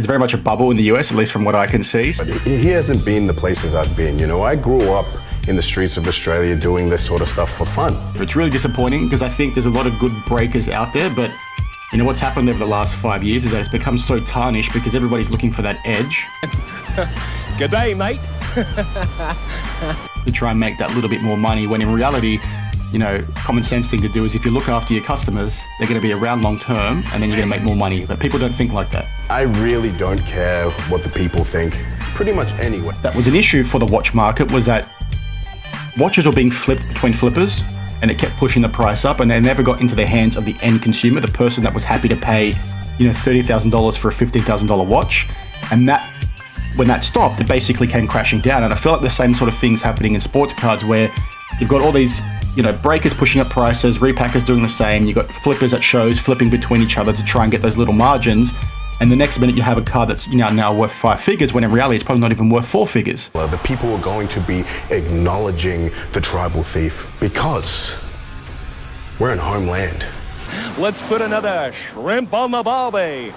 It's very much a bubble in the US, at least from what I can see. But he hasn't been the places I've been. You know, I grew up in the streets of Australia doing this sort of stuff for fun. It's really disappointing because I think there's a lot of good breakers out there, but you know what's happened over the last 5 years is that it's become so tarnished because everybody's looking for that edge. G'day, mate. To try and make that little bit more money, when in reality, you know, common sense thing to do is if you look after your customers, they're going to be around long term and then you're going to make more money. But people don't think like that. I really don't care what the people think, pretty much anyway. That was an issue for the watch market, was that watches were being flipped between flippers and it kept pushing the price up and they never got into the hands of the end consumer, the person that was happy to pay, you know, $30,000 for a $15,000 watch. And that, when that stopped, it basically came crashing down. And I feel like the same sort of things happening in sports cards where you've got all these, you know, breakers pushing up prices, repackers doing the same. You've got flippers at shows flipping between each other to try and get those little margins. And the next minute you have a card that's now worth 5 figures, when in reality it's probably not even worth 4 figures. The people are going to be acknowledging the tribal thief because we're in homeland. Let's put another shrimp on the barbie.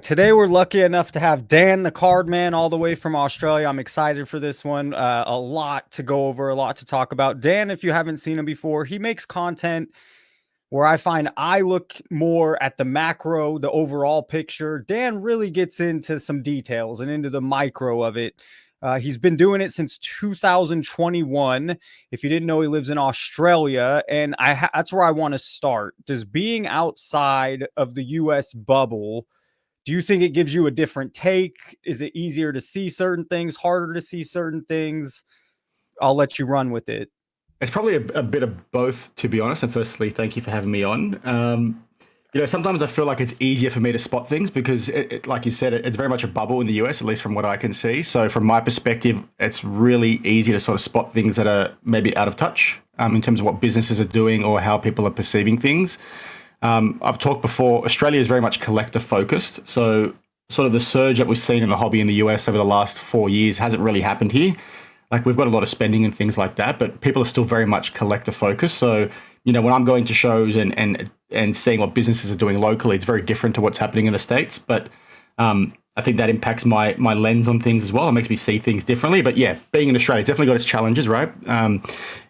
Today we're lucky enough to have Dan, the card man, all the way from Australia. I'm excited for this one. A lot to go over, a lot to talk about. Dan, if you haven't seen him before, he makes content where I find I look more at the macro, the overall picture. Dan really gets into some details and into the micro of it. He's been doing it since 2021. If you didn't know, he lives in Australia, and that's where I want to start. Does being outside of the US bubble, do you think it gives you a different take? Is it easier to see certain things, harder to see certain things? I'll let you run with it. It's probably a bit of both, to be honest. And firstly, thank you for having me on. You know, sometimes I feel like it's easier for me to spot things because, like you said, it's very much a bubble in the US, at least from what I can see. So from my perspective, it's really easy to sort of spot things that are maybe out of touch in terms of what businesses are doing or how people are perceiving things. I've talked before, Australia is very much collector focused. So sort of the surge that we've seen in the hobby in the US over the last 4 years hasn't really happened here. Like we've got a lot of spending and things like that, but people are still very much collector focused. So, you know, when I'm going to shows and seeing what businesses are doing locally, it's very different to what's happening in the States. But I think that impacts my lens on things as well. It makes me see things differently. But yeah, being in Australia, it's definitely got its challenges, right?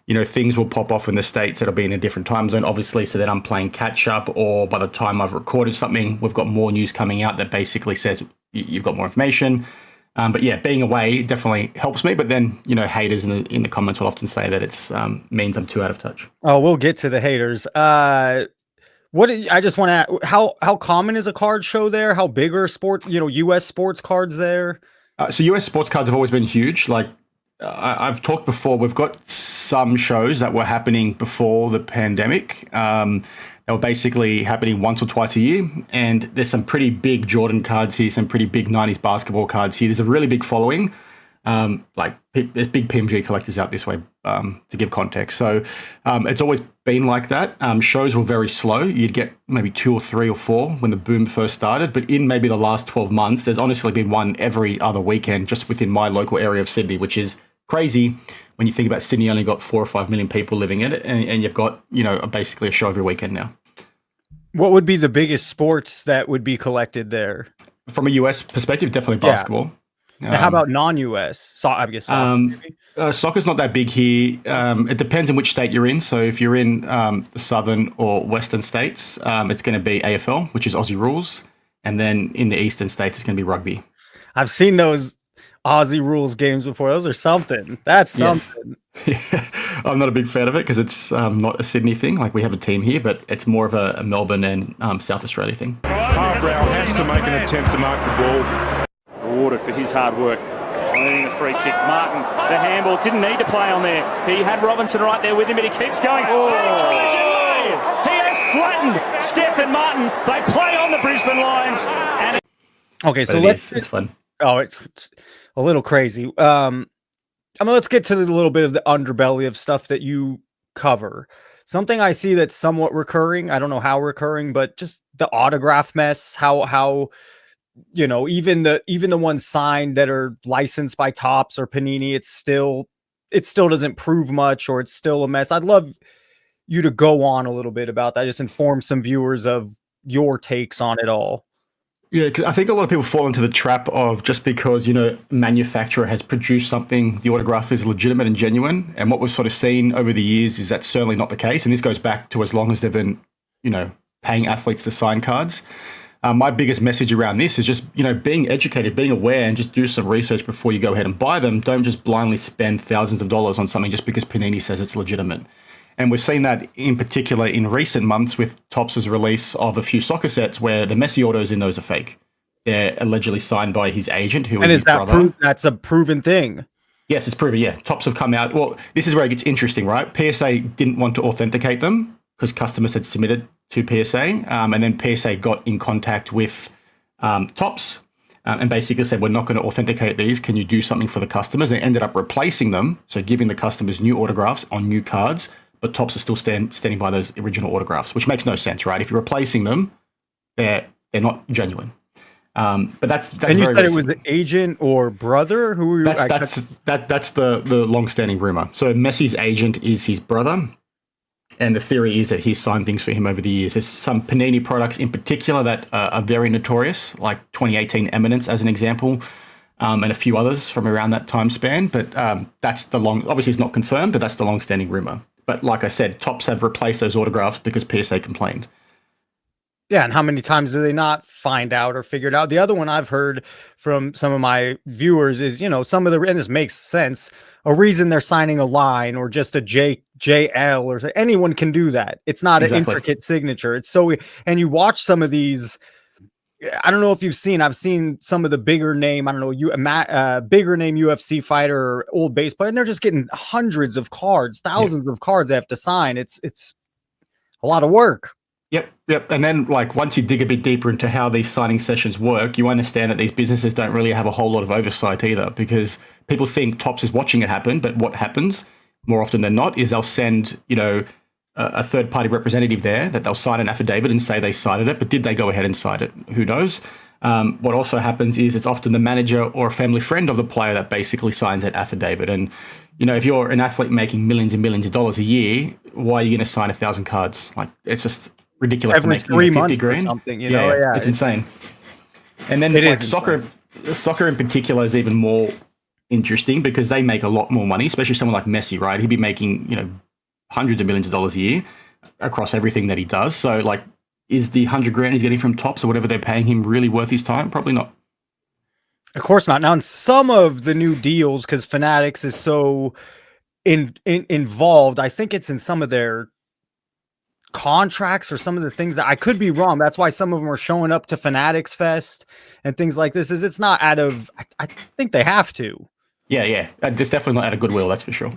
You know, things will pop off in the States that'll be in a different time zone, obviously. So then I'm playing catch up, or by the time I've recorded something, we've got more news coming out that basically says you've got more information. But yeah, being away definitely helps me. But then, you know, haters in the comments will often say that it's means I'm too out of touch. Oh, we'll get to the haters. I just want to, how common is a card show there? How big are sports, you know, US sports cards there? So US sports cards have always been huge. Like I've talked before, we've got some shows that were happening before the pandemic. They were basically happening once or twice a year. And there's some pretty big Jordan cards here, some pretty big 90s basketball cards here. There's a really big following. There's big PMG collectors out this way, to give context. So it's always been like that. Shows were very slow. You'd get maybe 2 or 3 or 4 when the boom first started. But in maybe the last 12 months, there's honestly been one every other weekend just within my local area of Sydney, which is crazy when you think about Sydney only got 4 or 5 million people living in it. And you've got, you know, basically a show every weekend now. What would be the biggest sports that would be collected there? From a US perspective, definitely basketball. Yeah. How about non-US? So I guess soccer's not that big here. It depends on which state you're in. So if you're in the southern or western states, it's going to be AFL, which is Aussie rules. And then in the eastern states, it's going to be rugby. I've seen those Aussie rules games before. Those are something. That's something. Yes. Yeah. I'm not a big fan of it because it's not a Sydney thing. Like we have a team here, but it's more of a Melbourne and South Australia thing. Brown has to make an attempt to mark the ball. Rewarded for his hard work. Earning the free kick. Martin, the handball, didn't need to play on there. He had Robinson right there with him, but he keeps going. He has flattened Stephen Martin. They play on the Brisbane Lions. And okay, so it's fun. Oh, it's a little crazy. Let's get to a little bit of the underbelly of stuff that you cover. Something I see that's somewhat recurring. I don't know how recurring, but just the autograph mess. How you know, even the ones signed that are licensed by Topps or Panini, it still doesn't prove much, or it's still a mess. I'd love you to go on a little bit about that. Just inform some viewers of your takes on it all. Yeah, 'cause I think a lot of people fall into the trap of just because, manufacturer has produced something, the autograph is legitimate and genuine. And what we've sort of seen over the years is that's certainly not the case. And this goes back to as long as they've been, paying athletes to sign cards. My biggest message around this is just, being educated, being aware, and just do some research before you go ahead and buy them. Don't just blindly spend thousands of dollars on something just because Panini says it's legitimate. And we've seen that in particular in recent months with Topps' release of a few soccer sets where the Messi autos in those are fake. They're allegedly signed by his agent, who is his brother. That's a proven thing. Yes, it's proven, yeah. Topps have come out. Well, this is where it gets interesting, right? PSA didn't want to authenticate them because customers had submitted to PSA. And then PSA got in contact with Topps and basically said, we're not going to authenticate these. Can you do something for the customers? They ended up replacing them, so giving the customers new autographs on new cards, but Topps are still standing by those original autographs, which makes no sense, right? If you're replacing them, they're not genuine. But that's and you very said recent. it was the agent or brother who That's the long-standing rumor. So Messi's agent is his brother, and the theory is that he's signed things for him over the years. There's some Panini products in particular that are very notorious, like 2018 Eminence as an example, and a few others from around that time span. But that's obviously it's not confirmed, but that's the long-standing rumor. But like I said, Topps have replaced those autographs because PSA complained. Yeah, and how many times do they not find out or figure it out? The other one I've heard from some of my viewers is, some of the, and this makes sense, a reason they're signing a line or just a JL or anyone can do that. It's not an intricate signature. It's so, and you watch some of these, I don't know if I've seen some of the bigger name, bigger name UFC fighter or old base player, and they're just getting hundreds of cards, thousands of cards they have to sign. It's a lot of work. Yep. And then, once you dig a bit deeper into how these signing sessions work, you understand that these businesses don't really have a whole lot of oversight either, because people think Topps is watching it happen. But what happens more often than not is they'll send, a third-party representative there that they'll sign an affidavit and say they cited it, but did they go ahead and cite it? Who knows? What also happens is it's often the manager or a family friend of the player that basically signs that affidavit. And, if you're an athlete making millions and millions of dollars a year, why are you going to sign 1,000 cards? It's just ridiculous. Every to make 3 months 50 grand. or something, it's insane. And then soccer in particular is even more interesting because they make a lot more money, especially someone like Messi, right? He'd be making, hundreds of millions of dollars a year across everything that he does. So is the 100 grand he's getting from Topps or whatever they're paying him really worth his time? Probably not. Of course not. Now, in some of the new deals, because Fanatics is so involved, I think it's in some of their contracts or some of the things that I could be wrong. That's why some of them are showing up to Fanatics Fest and things like this. It's not out of, I think they have to. Yeah. It's definitely not out of goodwill, that's for sure.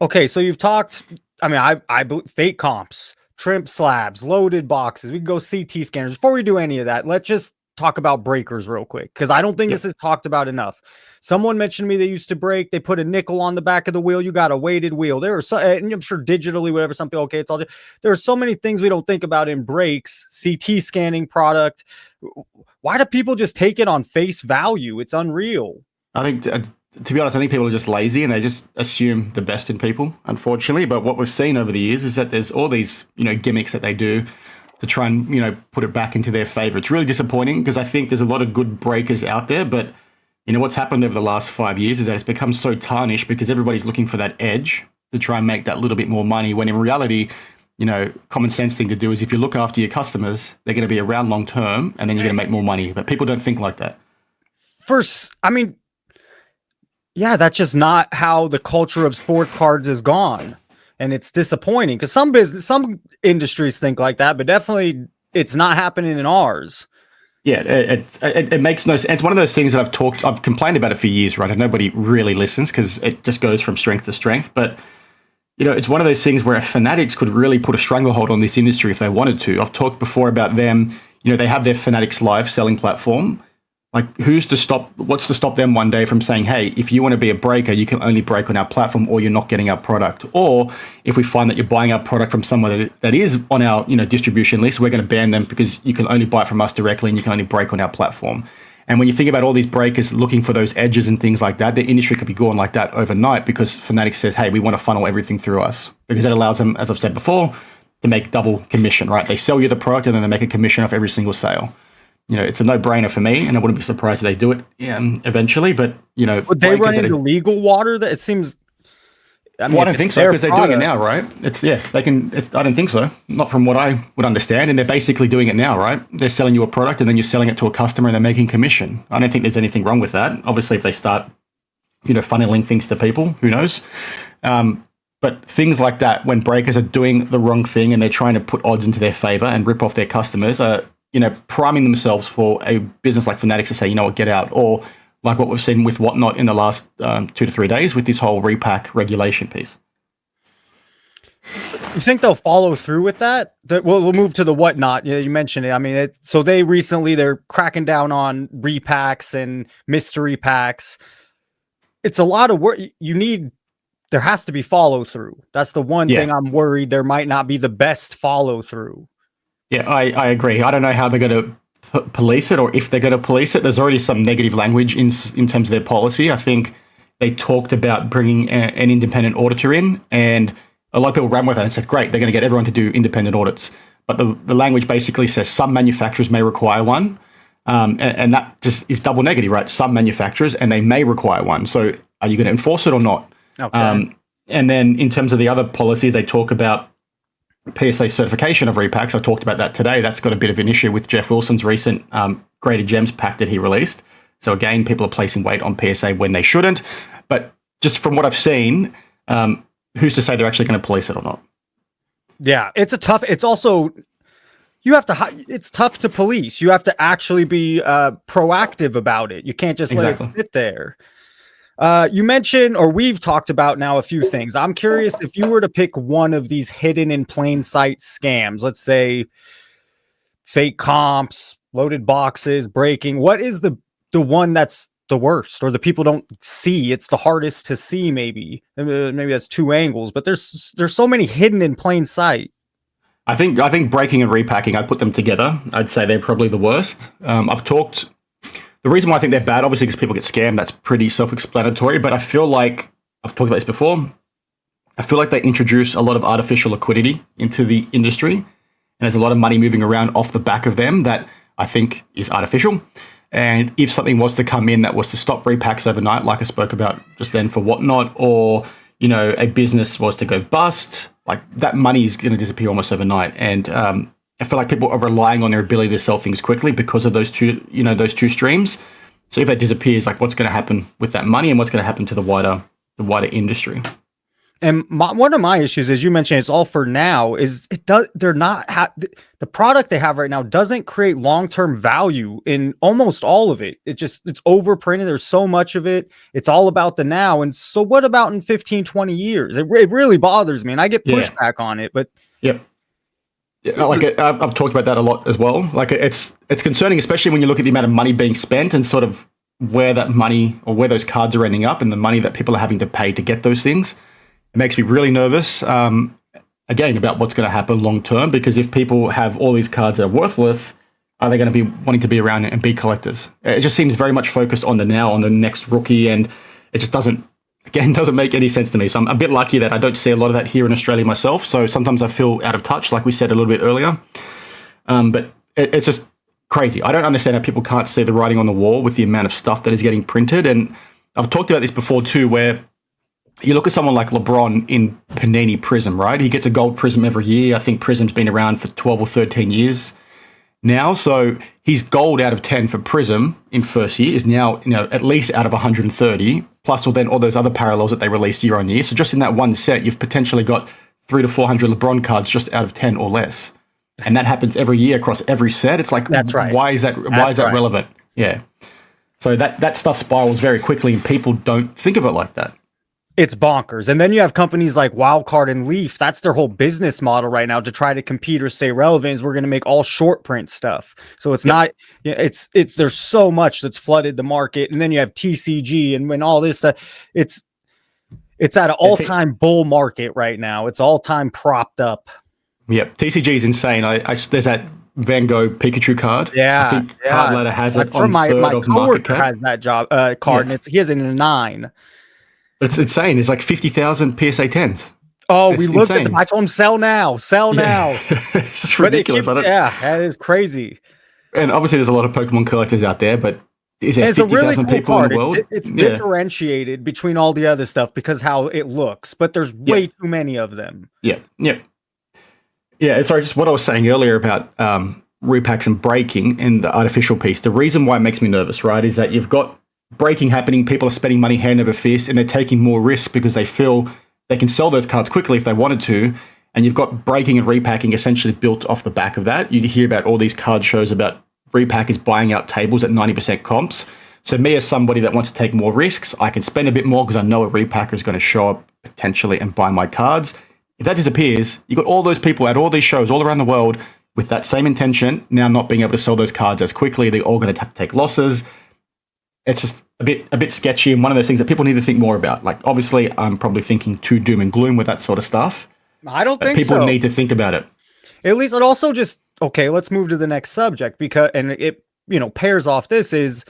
Okay, so you've talked, I believe fake comps, trimp slabs, loaded boxes. We can go CT scanners. Before we do any of that, let's just talk about breakers real quick, because I don't think this is talked about enough. Someone mentioned to me they used to break. They put a nickel on the back of the wheel. You got a weighted wheel. There are so, and I'm sure digitally, whatever. Some people, okay, it's all. There are so many things we don't think about in brakes. CT scanning product. Why do people just take it on face value? It's unreal. I think, to be honest, I think people are just lazy and they just assume the best in people, unfortunately. But what we've seen over the years is that there's all these, gimmicks that they do to try and, put it back into their favor. It's really disappointing because I think there's a lot of good breakers out there, but what's happened over the last 5 years is that it's become so tarnished because everybody's looking for that edge to try and make that little bit more money, when in reality, common sense thing to do is if you look after your customers, they're going to be around long term and then you're going to make more money. But people don't think like that. Yeah, that's just not how the culture of sports cards is gone. And it's disappointing because some industries think like that, but definitely it's not happening in ours. Yeah, it makes no sense. It's one of those things that I've complained about it for years, right? And nobody really listens because it just goes from strength to strength. But, it's one of those things where Fanatics could really put a stranglehold on this industry if they wanted to. I've talked before about them. They have their Fanatics Live selling platform. What's to stop them one day from saying, hey, if you want to be a breaker, you can only break on our platform or you're not getting our product. Or if we find that you're buying our product from someone that is on our, distribution list, we're going to ban them because you can only buy it from us directly and you can only break on our platform. And when you think about all these breakers looking for those edges and things like that, the industry could be going like that overnight because Fanatics says, hey, we want to funnel everything through us, because that allows them, as I've said before, to make double commission, right? They sell you the product and then they make a commission off every single sale. It's a no-brainer for me, and I wouldn't be surprised if they do it eventually. But would they run into legal water? That it seems. I don't think so, because they're doing it now, right? They can. I don't think so. Not from what I would understand, and they're basically doing it now, right? They're selling you a product, and then you're selling it to a customer, and they're making commission. I don't think there's anything wrong with that. Obviously, if they start, funneling things to people, who knows? But things like that, when brokers are doing the wrong thing and they're trying to put odds into their favor and rip off their customers, are priming themselves for a business like Fanatics to say, you know what, get out. Or like what we've seen with Whatnot in the last 2 to 3 days with this whole repack regulation piece. You think they'll follow through with that? We'll move to the Whatnot. You mentioned it. I mean, so they're cracking down on repacks and mystery packs. It's a lot of work. There has to be follow through. That's the one thing I'm worried there might not be the best follow through. Yeah, I agree. I don't know how they're going to police it, or if they're going to police it. There's already some negative language in terms of their policy. I think they talked about bringing an independent auditor in, and a lot of people ran with that and said, great, they're going to get everyone to do independent audits. But the language basically says some manufacturers may require one, and that just is double negative, right? Some manufacturers, and they may require one. So are you going to enforce it or not? Okay. And then in terms of the other policies, they talk about PSA certification of repacks. I talked about that today. That's got a bit of an issue with Jeff Wilson's recent Graded Gems pack that he released. So again, people are placing weight on PSA when they shouldn't. But just from what I've seen, who's to say they're actually going to police it or not? Yeah, it's also, it's tough to police. You have to actually be proactive about it. You can't just let it sit there. You mentioned, or we've talked about now, a few things. I'm curious if you were to pick one of these hidden in plain sight scams, let's say fake comps, loaded boxes, breaking. What is the one that's the worst, or the people don't see? It's the hardest to see. Maybe that's two angles, but there's so many hidden in plain sight. I think breaking and repacking, I'd put them together. I'd say they're probably the worst. The reason why I think they're bad, obviously, because people get scammed, that's pretty self-explanatory. But I feel like, I've talked about this before, I feel like they introduce a lot of artificial liquidity into the industry. And there's a lot of money moving around off the back of them that I think is artificial. And if something was to come in that was to stop repacks overnight, like I spoke about just then for Whatnot, or, a business was to go bust, like that money is going to disappear almost overnight. And I feel like people are relying on their ability to sell things quickly because of those two streams. So if that disappears, like what's going to happen with that money, and what's going to happen to the wider industry? And one of my issues, as you mentioned, it's all for now. Is the product they have right now doesn't create long-term value in almost all of it. It's overprinted. There's so much of it. It's all about the now. And so what about in 15, 20 years? It really bothers me, and I get pushback on it. But yep. Yeah, like I've talked about that a lot as well. Like it's concerning, especially when you look at the amount of money being spent and sort of where that money or where those cards are ending up, and the money that people are having to pay to get those things. It makes me really nervous, again, about what's going to happen long term, because if people have all these cards that are worthless, are they going to be wanting to be around and be collectors? It just seems very much focused on the now, on the next rookie, and it just doesn't make any sense to me. So I'm a bit lucky that I don't see a lot of that here in Australia myself. So sometimes I feel out of touch, like we said a little bit earlier. But it's just crazy. I don't understand how people can't see the writing on the wall with the amount of stuff that is getting printed. And I've talked about this before too, where you look at someone like LeBron in Panini Prism, right? He gets a gold Prism every year. I think Prism's been around for 12 or 13 years now. So his gold out of 10 for Prism in first year is now, at least out of 130, plus all those other parallels that they release year on year. So just in that one set, you've potentially got 300 to 400 LeBron cards just out of 10 or less. And that happens every year across every set. It's like, that's right. Why is that relevant? Yeah. So that stuff spirals very quickly, and people don't think of it like that. It's bonkers. And then you have companies like Wildcard and Leaf. That's their whole business model right now to try to compete or stay relevant, is we're going to make all short print stuff. So it's not, there's so much that's flooded the market. And then you have TCG and when all this stuff, it's at an all-time bull market right now. It's all-time propped up. Yep. TCG is insane. There's that Van Gogh Pikachu card. Yeah. I think Card Ladder has it on my third of market cap. Has that card, and he has it in a 9. It's insane. It's like 50,000 PSA 10s. Oh, It's we looked at insane. them. I told him, sell now. It's just But ridiculous. yeah, that is crazy. And obviously, there's a lot of Pokemon collectors out there, but is there And it's a really 50,000 cool people card. in the world? It's differentiated between all the other stuff because how it looks, but there's way too many of them. Yeah. Sorry, just what I was saying earlier about repacks and breaking and the artificial piece. The reason why it makes me nervous, right, is that you've got breaking happening. People are spending money hand over fist, and they're taking more risk because they feel they can sell those cards quickly if they wanted to. And you've got breaking and repacking essentially built off the back of that. You hear about all these card shows about repackers buying out tables at 90% comps. So me as somebody that wants to take more risks, I can spend a bit more because I know a repacker is going to show up potentially and buy my cards. If that disappears, you've got all those people at all these shows all around the world with that same intention, now not being able to sell those cards as quickly. They're all going to have to take losses. It's just a bit sketchy, and one of those things that people need to think more about. Like, obviously, I'm probably thinking too doom and gloom with that sort of stuff. I don't think people so. need to think about it. At least it also just, okay, let's move to the next subject because, and it, pairs off this is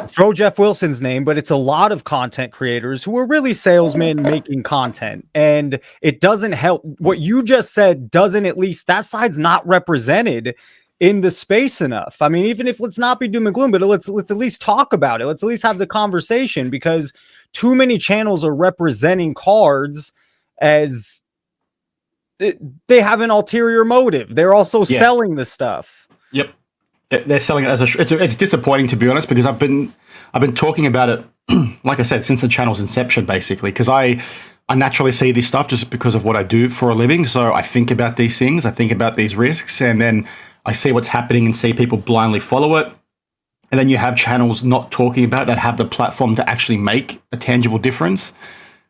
throw Jeff Wilson's name, but it's a lot of content creators who are really salesmen making content. And it doesn't help. What you just said doesn't, at least that side's not represented in the space enough. I mean, even if let's not be doom and gloom, but let's at least talk about it. Let's at least have the conversation because too many channels are representing cards as they have an ulterior motive. They're also selling the stuff. Yep. They're selling it as it's disappointing, to be honest, because I've been talking about it, like I said, since the channel's inception, basically, because I naturally see this stuff just because of what I do for a living. So I think about these things, I think about these risks, and then I see what's happening and see people blindly follow it. And then you have channels not talking about it that have the platform to actually make a tangible difference.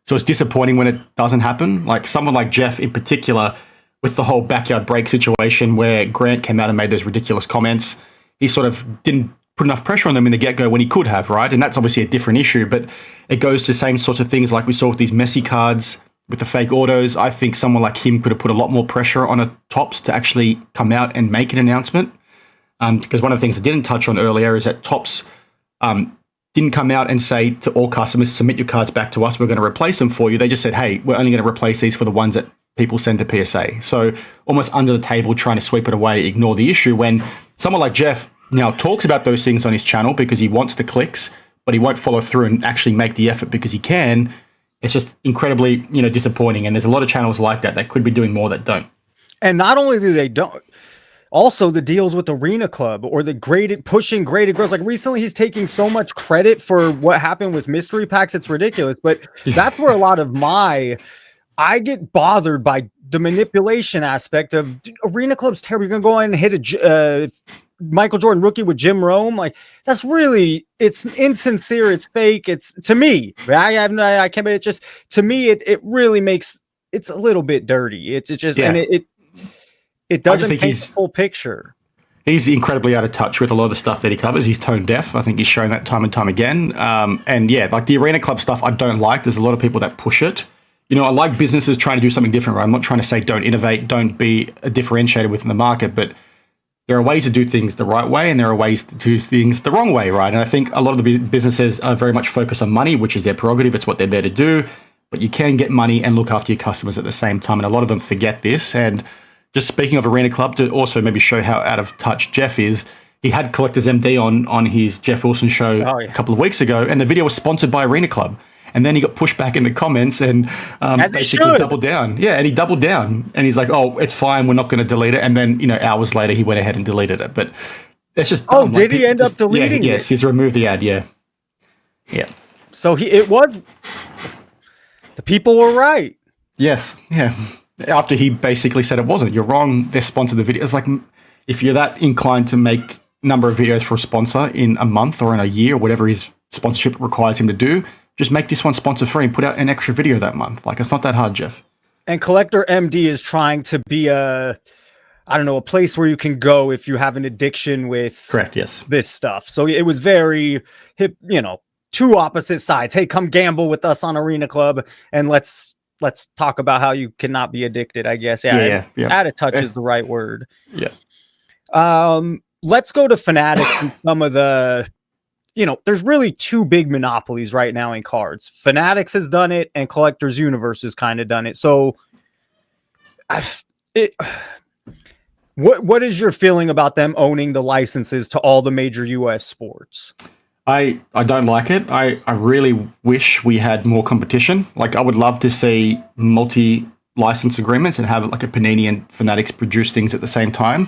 So it's disappointing when it doesn't happen. Like someone like Jeff in particular, with the whole backyard break situation where Grant came out and made those ridiculous comments, he sort of didn't put enough pressure on them in the get-go when he could have, right? And that's obviously a different issue, but it goes to same sorts of things like we saw with these messy cards, with the fake autos. I think someone like him could have put a lot more pressure on a Topps to actually come out and make an announcement. Because one of the things I didn't touch on earlier is that Topps didn't come out and say to all customers, submit your cards back to us, we're going to replace them for you. They just said, hey, we're only going to replace these for the ones that people send to PSA. So almost under the table, trying to sweep it away, ignore the issue, when someone like Jeff now talks about those things on his channel because he wants the clicks, but he won't follow through and actually make the effort because he can. It's just incredibly, disappointing. And there's a lot of channels like that could be doing more that don't. And not only do they don't, also the deals with Arena Club or the pushing graded girls. Like recently he's taking so much credit for what happened with mystery packs. It's ridiculous. But that's where a lot of I get bothered by the manipulation aspect of Arena Club's terrible. You're going to go in and hit a Michael Jordan rookie with Jim Rome. Like that's really, it's insincere. It's fake. It's, to me, I can't, but it just, to me, it really makes, it's a little bit dirty. It's just, and it doesn't paint the full picture. He's incredibly out of touch with a lot of the stuff that he covers. He's tone deaf. I think he's shown that time and time again. And yeah, like the Arena Club stuff, I don't like. There's a lot of people that push it. I like businesses trying to do something different, right? I'm not trying to say don't innovate, don't be a differentiator within the market, but there are ways to do things the right way and there are ways to do things the wrong way, right? And I think a lot of the businesses are very much focused on money, which is their prerogative. It's what they're there to do. But you can get money and look after your customers at the same time. And a lot of them forget this. And just speaking of Arena Club, to also maybe show how out of touch Jeff is, he had Collectors MD on his Jeff Wilson show a couple of weeks ago, and the video was sponsored by Arena Club. And then he got pushed back in the comments and basically doubled down. Yeah, and he doubled down. And he's like, oh, it's fine, we're not going to delete it. And then, hours later, he went ahead and deleted it. But it's just dumb. Oh, did he end up deleting it? Yes, he's removed the ad, yeah. So the people were right. Yes, yeah. After he basically said it wasn't. You're wrong, they sponsored the video. It's like, if you're that inclined to make number of videos for a sponsor in a month or in a year, or whatever his sponsorship requires him to do, just make this one sponsor free and put out an extra video that month. Like, it's not that hard, Jeff. And Collector MD is trying to be a place where you can go if you have an addiction with correct, yes, this stuff. So it was very hip, two opposite sides. Hey, come gamble with us on Arena Club and let's talk about how you cannot be addicted, I guess. Yeah. Out of touch is the right word. Yeah. Let's go to Fanatics and some of the there's really two big monopolies right now in cards. Fanatics has done it, and Collectors Universe has kind of done it. So, what is your feeling about them owning the licenses to all the major U.S. sports? I don't like it. I really wish we had more competition. Like, I would love to see multi-license agreements and have like a Panini and Fanatics produce things at the same time.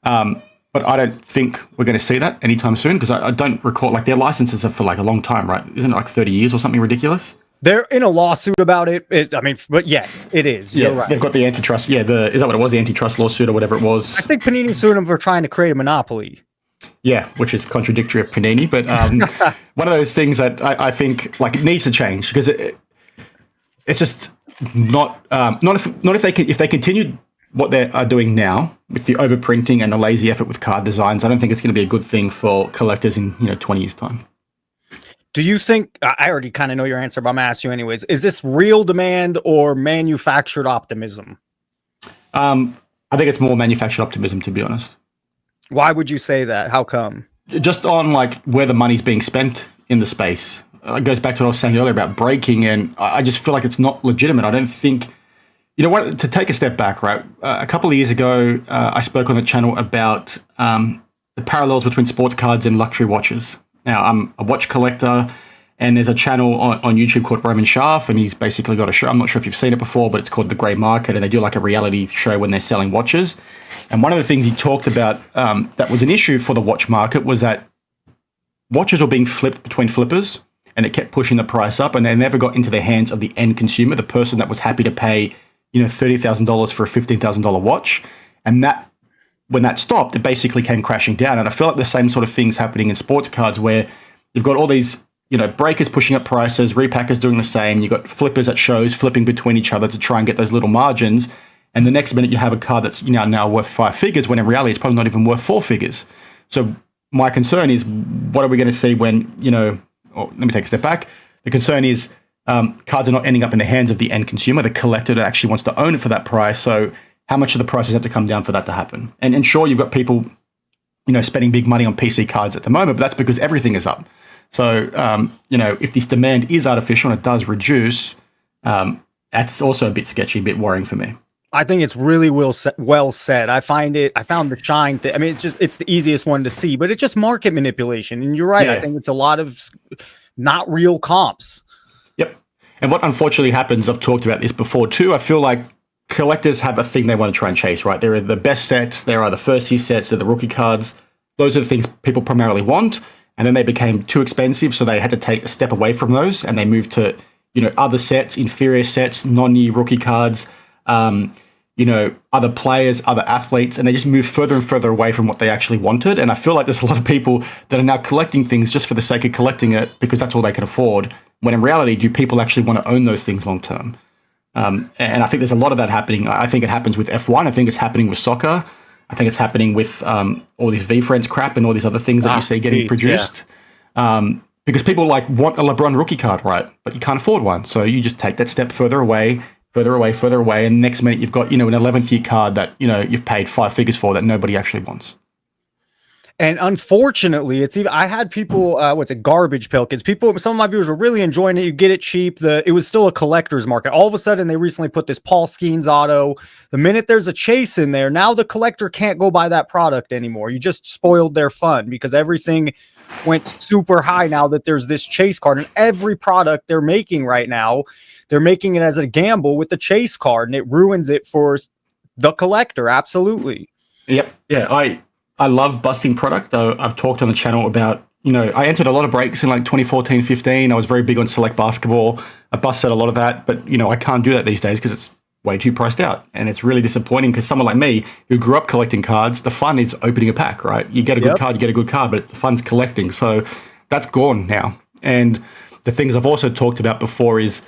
But I don't think we're going to see that anytime soon, because I don't recall, like, their licenses are for like a long time, right? Isn't it like 30 years or something ridiculous? They're in a lawsuit about it. But yes, it is. You're right. They've got the antitrust. Yeah, is that what it was? The antitrust lawsuit or whatever it was? I think Panini sued them for trying to create a monopoly. Yeah, which is contradictory of Panini, but one of those things that I think like it needs to change, because it's just not if they continue what they are doing now with the overprinting and the lazy effort with card designs. I don't think it's going to be a good thing for collectors in 20 years time. Do you think, I already kind of know your answer, but I'm going to ask you anyways, is this real demand or manufactured optimism? I think it's more manufactured optimism, to be honest. Why would you say that? How come? Just on like where the money's being spent in the space. It goes back to what I was saying earlier about breaking, and I just feel like it's not legitimate. I don't think, to take a step back, right? A couple of years ago, I spoke on the channel about the parallels between sports cards and luxury watches. Now, I'm a watch collector, and there's a channel on YouTube called Roman Schaff, and he's basically got a show. I'm not sure if you've seen it before, but it's called The Grey Market, and they do like a reality show when they're selling watches. And one of the things he talked about that was an issue for the watch market was that watches were being flipped between flippers, and it kept pushing the price up, and they never got into the hands of the end consumer, the person that was happy to pay, $30,000 for a $15,000 watch. And that, when that stopped, it basically came crashing down. And I feel like the same sort of things happening in sports cards, where you've got all these breakers pushing up prices, repackers doing the same. You've got flippers at shows flipping between each other to try and get those little margins. And the next minute you have a card that's now worth 5 figures, when in reality it's probably not even worth 4 figures. So my concern is, what are we going to see when, let me take a step back. The concern is cards are not ending up in the hands of the end consumer, the collector that actually wants to own it for that price. So how much of the prices have to come down for that to happen? And sure, you've got people, spending big money on PC cards at the moment, but that's because everything is up. So, if this demand is artificial and it does reduce, that's also a bit sketchy, a bit worrying for me. I think it's really well said. I found the shine thing. I mean, it's the easiest one to see, but it's just market manipulation. And you're right. Yeah. I think it's a lot of not real comps. Yep. And what unfortunately happens, I've talked about this before too, I feel like collectors have a thing they want to try and chase, right? There are the best sets, there are the first year sets, they're the rookie cards. Those are the things people primarily want. And then they became too expensive, so they had to take a step away from those, and they moved to, other sets, inferior sets, non-year rookie cards, other players, other athletes, and they just moved further and further away from what they actually wanted. And I feel like there's a lot of people that are now collecting things just for the sake of collecting it because that's all they can afford, when in reality, do people actually want to own those things long term? And I think there's a lot of that happening. I think it happens with F1. I think it's happening with soccer. I think it's happening with all these V-Friends crap and all these other things that you see getting produced. Yeah. Because people want a LeBron rookie card, right? But you can't afford one. So you just take that step further away. And next minute you've got, an 11th year card that, you've paid 5 figures for that nobody actually wants. And unfortunately, I had people, garbage pail kids. Some of my viewers were really enjoying it. You get it cheap. It was still a collector's market. All of a sudden, they recently put this Paul Skeens auto. The minute there's a chase in there, now the collector can't go buy that product anymore. You just spoiled their fun because everything went super high now that there's this chase card. And every product they're making right now, they're making it as a gamble with the chase card, and it ruins it for the collector. Absolutely. Yep. Yeah. I love busting product. I've talked on the channel about, I entered a lot of breaks in like 2014, 15. I was very big on select basketball. I busted a lot of that, but, I can't do that these days because it's way too priced out. And it's really disappointing because someone like me who grew up collecting cards, the fun is opening a pack, right? You get a good card, but the fun's collecting. So that's gone now. And the things I've also talked about before is,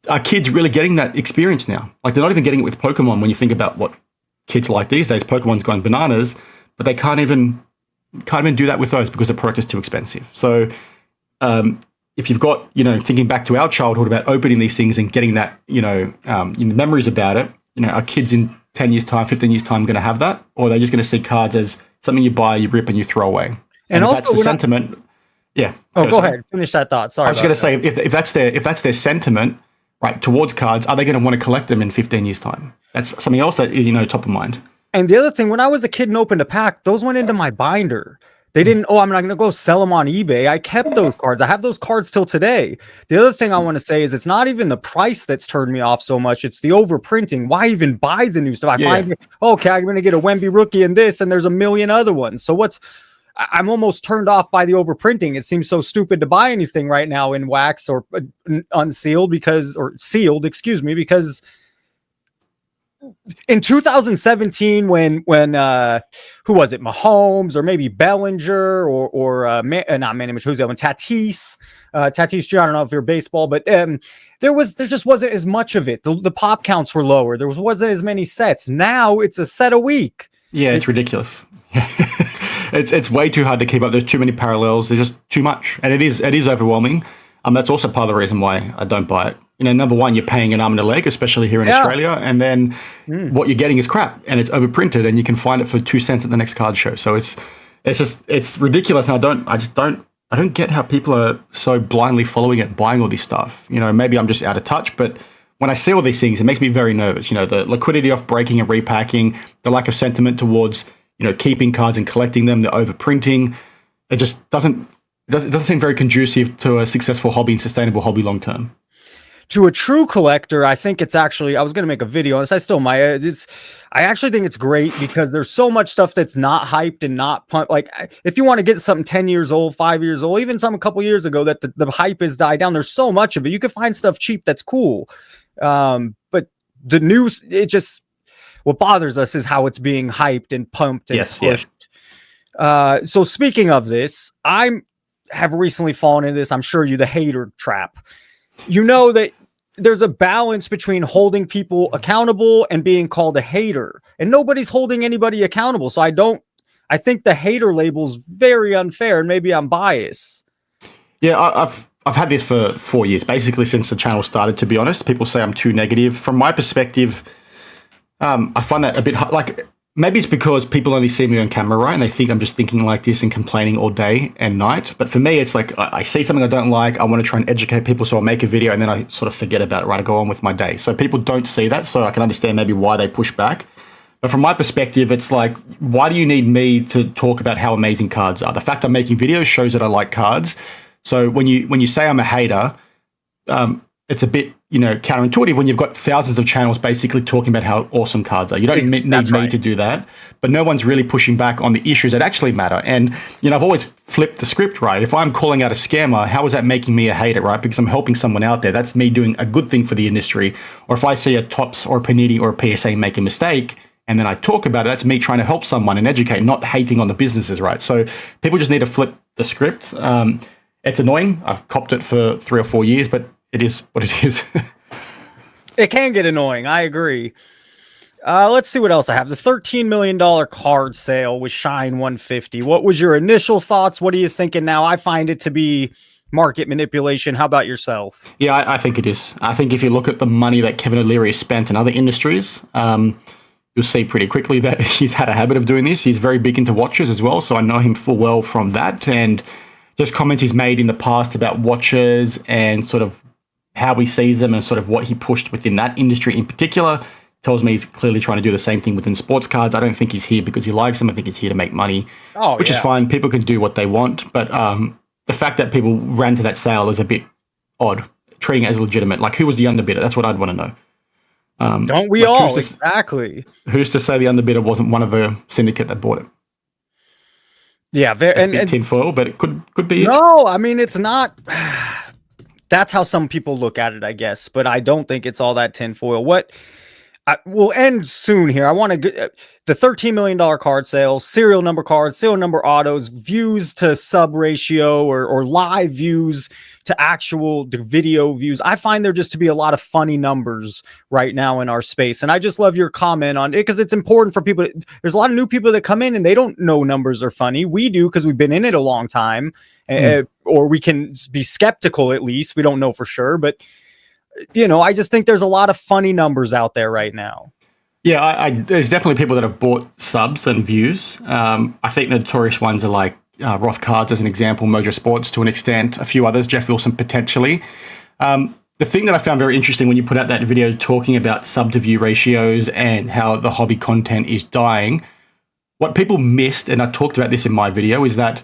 are kids really getting that experience now? Like, they're not even getting it with Pokemon. When you think about what kids like these days, Pokemon's gone bananas. But they can't even do that with those because the product is too expensive. So if you've got, thinking back to our childhood about opening these things and getting that, memories about it, are kids in 10 years time, 15 years time going to have that? Or are they just going to see cards as something you buy, you rip and you throw away? And also, if that's the sentiment, Yeah. Oh, go ahead. Finish that thought. Sorry. I was just going to say, if that's their sentiment, right, towards cards, are they going to want to collect them in 15 years' time? That's something else that is, top of mind. And the other thing, when I was a kid and opened a pack, those went into my binder. They didn't, I'm not going to go sell them on eBay. I kept those cards. I have those cards till today. The other thing I want to say is it's not even the price that's turned me off so much. It's the overprinting. Why even buy the new stuff? I find, okay, I'm going to get a Wemby rookie and this, and there's a million other ones. So I'm almost turned off by the overprinting. It seems so stupid to buy anything right now in wax or unsealed or sealed, because in 2017, when who was it, Mahomes or maybe Bellinger or not Manny, who's the other one, Tatis Jr. I don't know if you're baseball, but there just wasn't as much of it. The pop counts were lower. There wasn't as many sets. Now it's a set a week. Yeah, it's ridiculous. It's way too hard to keep up. There's too many parallels. There's just too much, and it is overwhelming. That's also part of the reason why I don't buy it. Number one, you're paying an arm and a leg, especially here in Australia, and then what you're getting is crap, and it's overprinted, and you can find it for 2 cents at the next card show. So it's ridiculous, and I don't get how people are so blindly following it, buying all this stuff. Maybe I'm just out of touch, but when I see all these things, it makes me very nervous. The liquidity off breaking and repacking, the lack of sentiment towards keeping cards and collecting them, the overprinting. It just doesn't seem very conducive to a successful hobby and sustainable hobby long term. To a true collector, I think it's actually, I was going to make a video on this. I still might. I actually think it's great because there's so much stuff that's not hyped and not pumped. Like, if you want to get something 10 years old, 5 years old, even some a couple years ago that the hype has died down, there's so much of it. You can find stuff cheap that's cool. But the news, what bothers us is how it's being hyped and pumped and pushed. Yeah. So speaking of this, have recently fallen into this, I'm sure the hater trap. That there's a balance between holding people accountable and being called a hater, and nobody's holding anybody accountable. So I think the hater label's very unfair, and maybe I'm biased. Yeah, I've had this for 4 years, basically since the channel started, to be honest. People say I'm too negative. From my perspective, I find that a bit like, maybe it's because people only see me on camera, right? And they think I'm just thinking like this and complaining all day and night. But for me, it's like I see something I don't like. I want to try and educate people, so I'll make a video and then I sort of forget about it, right? I go on with my day. So people don't see that, so I can understand maybe why they push back. But from my perspective, it's like, why do you need me to talk about how amazing cards are? The fact I'm making videos shows that I like cards. So when you say I'm a hater, it's a bit, counterintuitive when you've got thousands of channels basically talking about how awesome cards are. You don't need me to do that, but no one's really pushing back on the issues that actually matter. And, I've always flipped the script, right? If I'm calling out a scammer, how is that making me a hater, right? Because I'm helping someone out there. That's me doing a good thing for the industry. Or if I see a Topps or a Panini or a PSA make a mistake, and then I talk about it, that's me trying to help someone and educate, not hating on the businesses, right? So people just need to flip the script. It's annoying. I've copped it for 3 or 4 years, but it is what it is. It can get annoying. I agree. Let's see what else I have. The $13 million card sale with Shine 150. What was your initial thoughts? What are you thinking now? I find it to be market manipulation. How about yourself? Yeah, I think it is. I think if you look at the money that Kevin O'Leary has spent in other industries, you'll see pretty quickly that he's had a habit of doing this. He's very big into watches as well, so I know him full well from that. And just comments he's made in the past about watches and sort of how he sees them and sort of what he pushed within that industry in particular tells me he's clearly trying to do the same thing within sports cards. I don't think he's here because he likes them. I think he's here to make money, which is fine. People can do what they want. But the fact that people ran to that sale is a bit odd, treating it as legitimate. Like, who was the underbidder? That's what I'd want to know. Don't we all? Exactly. Who's to say the underbidder wasn't one of the syndicate that bought it? Yeah, and tinfoil, but it could be. No, I mean, it's not. That's how some people look at it, I guess. But I don't think it's all that tinfoil. We'll end soon here. I want to get the $13 million card sale, serial number cards, serial number autos, views to sub ratio or live views to actual video views. I find there just to be a lot of funny numbers right now in our space. And I just love your comment on it because it's important for people. There's a lot of new people that come in and they don't know numbers are funny. We do because we've been in it a long time, or we can be skeptical at least. We don't know for sure, but I just think there's a lot of funny numbers out there right now. Yeah, there's definitely people that have bought subs and views. I think the notorious ones are like, Roth Cards as an example, Mojo Sports to an extent, a few others, Jeff Wilson potentially. The thing that I found very interesting when you put out that video talking about sub to view ratios and how the hobby content is dying, what people missed, and I talked about this in my video, is that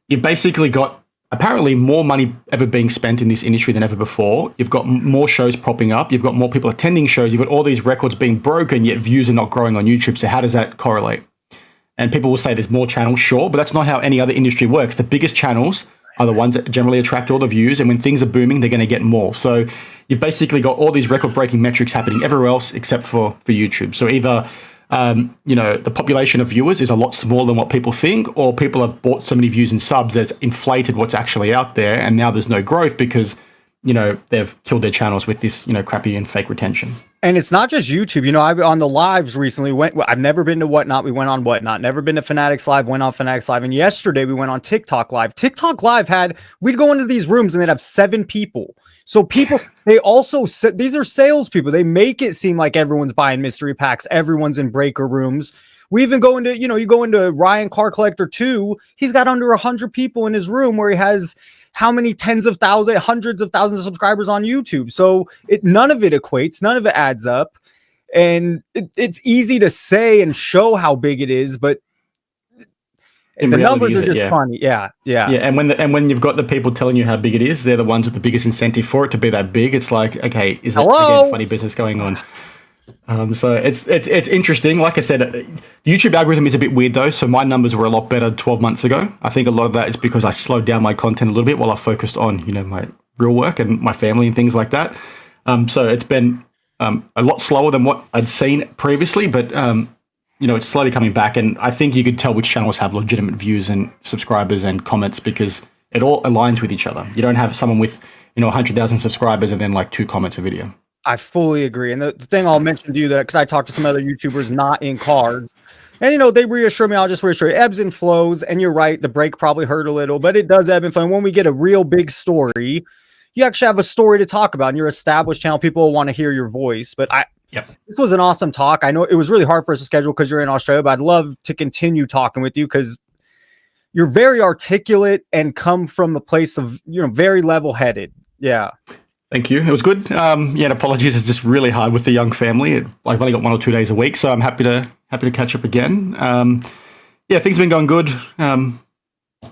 you've basically got apparently more money ever being spent in this industry than ever before. You've got more shows popping up. You've got more people attending shows. You've got all these records being broken, yet views are not growing on YouTube. So how does that correlate? And people will say there's more channels, sure, but that's not how any other industry works. The biggest channels are the ones that generally attract all the views, and when things are booming, they're going to get more. So you've basically got all these record-breaking metrics happening everywhere else except for YouTube. So either the population of viewers is a lot smaller than what people think, or people have bought so many views and subs that's inflated what's actually out there, and now there's no growth because they've killed their channels with this crappy and fake retention. And it's not just YouTube. I've on the lives recently I've never been to Whatnot. We went on Whatnot. Never been to Fanatics Live. Went on Fanatics Live. And yesterday we went on TikTok Live. TikTok Live we'd go into these rooms and they'd have 7 people. So people, they also, these are salespeople. They make it seem like everyone's buying mystery packs. Everyone's in breaker rooms. We even go into, you go into Ryan Car Collector 2. He's got under 100 people in his room where he has how many tens of thousands, hundreds of thousands of subscribers on YouTube. So none of it equates. None of it adds up. And it's easy to say and show how big it is, but the numbers are just funny. Yeah. And when you've got the people telling you how big it is, they're the ones with the biggest incentive for it to be that big. It's like, okay, is it again funny business going on? So it's interesting. Like I said, YouTube algorithm is a bit weird though. So my numbers were a lot better 12 months ago. I think a lot of that is because I slowed down my content a little bit while I focused on, my real work and my family and things like that. So it's been a lot slower than what I'd seen previously, but it's slowly coming back. And I think you could tell which channels have legitimate views and subscribers and comments because it all aligns with each other. You don't have someone with, 100,000 subscribers and then like 2 comments a video. I fully agree. And the thing I'll mention to you because I talked to some other YouTubers not in cards, and they reassure me, I'll just reassure you, ebbs and flows. And you're right, the break probably hurt a little, but it does ebb and flow. And when we get a real big story, you actually have a story to talk about, and your established channel, people will want to hear your voice. But this was an awesome talk. I know it was really hard for us to schedule because you're in Australia, but I'd love to continue talking with you because you're very articulate and come from a place of, very level-headed. Yeah. Thank you. It was good. Apologies. It's just really hard with the young family. I've only got 1 or 2 days a week, so I'm happy to catch up again. Things have been going good. Not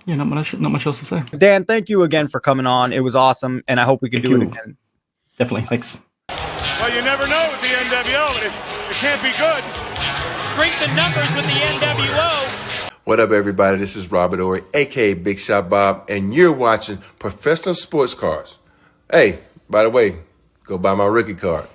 much else to say. Dan, thank you again for coming on. It was awesome, and I hope we can do it again. Definitely. Thanks. Well, you never know with the NWO, but it can't be good. Strength in numbers with the NWO. What up, everybody? This is Robert Ory, a.k.a. Big Shot Bob, and you're watching Professional Sports Cards. Hey, by the way, go buy my rookie card.